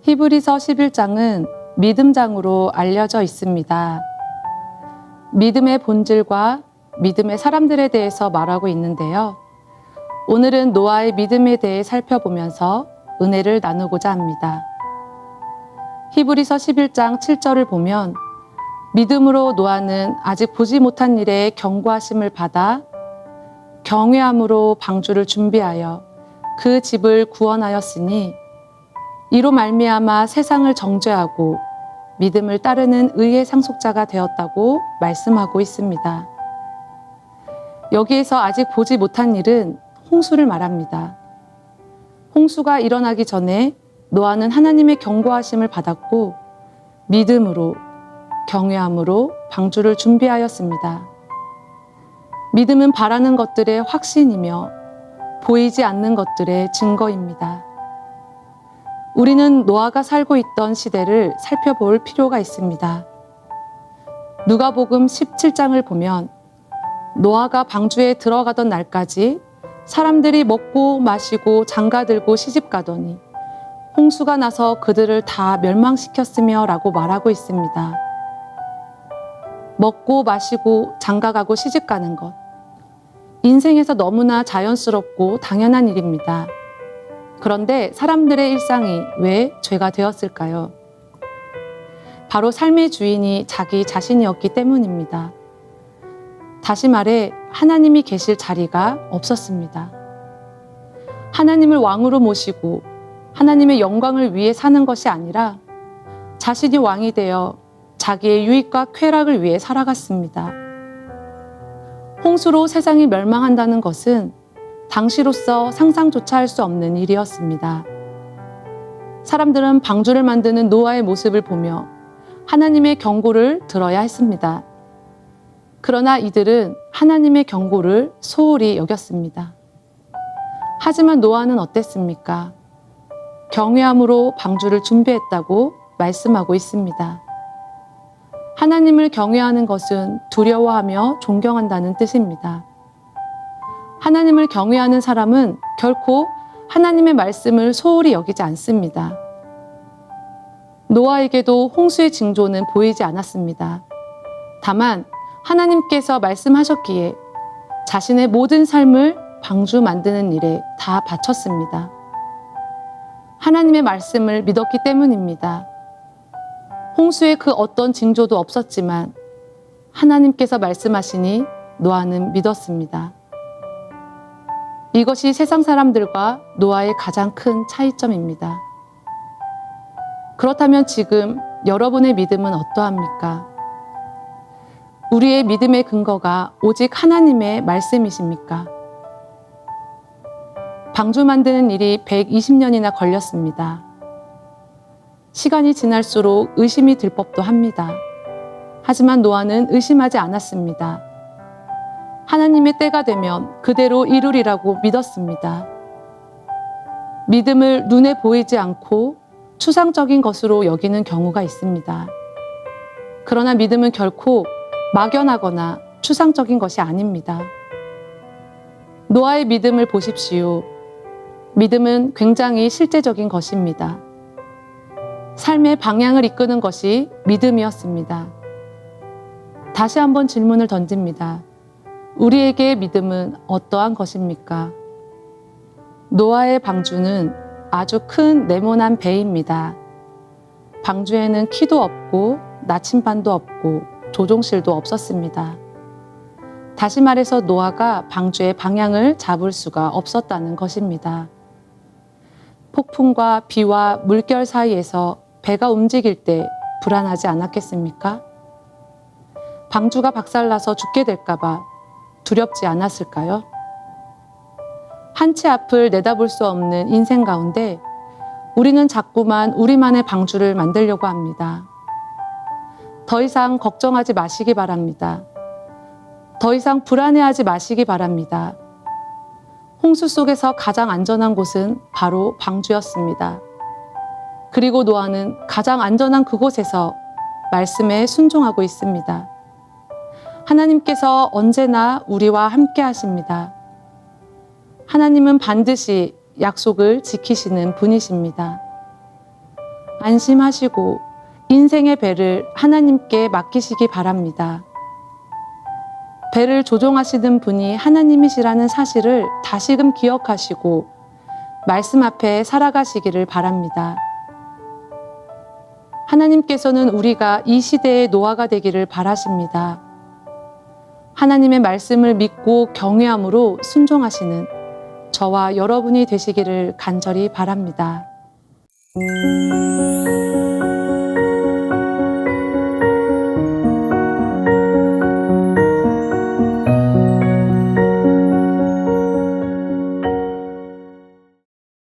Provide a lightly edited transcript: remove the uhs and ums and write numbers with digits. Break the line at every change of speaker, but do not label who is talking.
히브리서 11장은 믿음장으로 알려져 있습니다. 믿음의 본질과 믿음의 사람들에 대해서 말하고 있는데요. 오늘은 노아의 믿음에 대해 살펴보면서 은혜를 나누고자 합니다. 히브리서 11장 7절을 보면 믿음으로 노아는 아직 보지 못한 일에 경고하심을 받아 경외함으로 방주를 준비하여 그 집을 구원하였으니 이로 말미암아 세상을 정죄하고 믿음을 따르는 의의 상속자가 되었다고 말씀하고 있습니다. 여기에서 아직 보지 못한 일은 홍수를 말합니다. 홍수가 일어나기 전에 노아는 하나님의 경고하심을 받았고 믿음으로 경외함으로 방주를 준비하였습니다. 믿음은 바라는 것들의 확신이며 보이지 않는 것들의 증거입니다. 우리는 노아가 살고 있던 시대를 살펴볼 필요가 있습니다. 누가복음 17장을 보면 노아가 방주에 들어가던 날까지 사람들이 먹고 마시고 장가들고 시집가더니 홍수가 나서 그들을 다 멸망시켰으며 라고 말하고 있습니다. 먹고 마시고 장가가고 시집가는 것. 인생에서 너무나 자연스럽고 당연한 일입니다. 그런데 사람들의 일상이 왜 죄가 되었을까요? 바로 삶의 주인이 자기 자신이었기 때문입니다. 다시 말해 하나님이 계실 자리가 없었습니다. 하나님을 왕으로 모시고 하나님의 영광을 위해 사는 것이 아니라 자신이 왕이 되어 자기의 유익과 쾌락을 위해 살아갔습니다. 홍수로 세상이 멸망한다는 것은 당시로서 상상조차 할 수 없는 일이었습니다. 사람들은 방주를 만드는 노아의 모습을 보며 하나님의 경고를 들어야 했습니다. 그러나 이들은 하나님의 경고를 소홀히 여겼습니다. 하지만 노아는 어땠습니까? 경외함으로 방주를 준비했다고 말씀하고 있습니다. 하나님을 경외하는 것은 두려워하며 존경한다는 뜻입니다. 하나님을 경외하는 사람은 결코 하나님의 말씀을 소홀히 여기지 않습니다. 노아에게도 홍수의 징조는 보이지 않았습니다. 다만 하나님께서 말씀하셨기에 자신의 모든 삶을 방주 만드는 일에 다 바쳤습니다. 하나님의 말씀을 믿었기 때문입니다. 홍수에 그 어떤 징조도 없었지만 하나님께서 말씀하시니 노아는 믿었습니다. 이것이 세상 사람들과 노아의 가장 큰 차이점입니다. 그렇다면 지금 여러분의 믿음은 어떠합니까? 우리의 믿음의 근거가 오직 하나님의 말씀이십니까? 방주 만드는 일이 120년이나 걸렸습니다. 시간이 지날수록 의심이 들 법도 합니다. 하지만 노아는 의심하지 않았습니다. 하나님의 때가 되면 그대로 이루리라고 믿었습니다. 믿음을 눈에 보이지 않고 추상적인 것으로 여기는 경우가 있습니다. 그러나 믿음은 결코 막연하거나 추상적인 것이 아닙니다. 노아의 믿음을 보십시오. 믿음은 굉장히 실제적인 것입니다. 삶의 방향을 이끄는 것이 믿음이었습니다. 다시 한번 질문을 던집니다. 우리에게의 믿음은 어떠한 것입니까? 노아의 방주는 아주 큰 네모난 배입니다. 방주에는 키도 없고 나침반도 없고 조종실도 없었습니다. 다시 말해서 노아가 방주의 방향을 잡을 수가 없었다는 것입니다. 폭풍과 비와 물결 사이에서 배가 움직일 때 불안하지 않았겠습니까? 방주가 박살나서 죽게 될까봐 두렵지 않았을까요? 한 치 앞을 내다볼 수 없는 인생 가운데 우리는 자꾸만 우리만의 방주를 만들려고 합니다. 더 이상 걱정하지 마시기 바랍니다. 더 이상 불안해하지 마시기 바랍니다. 홍수 속에서 가장 안전한 곳은 바로 방주였습니다. 그리고 노아는 가장 안전한 그곳에서 말씀에 순종하고 있습니다. 하나님께서 언제나 우리와 함께 하십니다. 하나님은 반드시 약속을 지키시는 분이십니다. 안심하시고 인생의 배를 하나님께 맡기시기 바랍니다. 배를 조종하시는 분이 하나님이시라는 사실을 다시금 기억하시고 말씀 앞에 살아가시기를 바랍니다. 하나님께서는 우리가 이 시대의 노아가 되기를 바라십니다. 하나님의 말씀을 믿고 경외함으로 순종하시는 저와 여러분이 되시기를 간절히 바랍니다.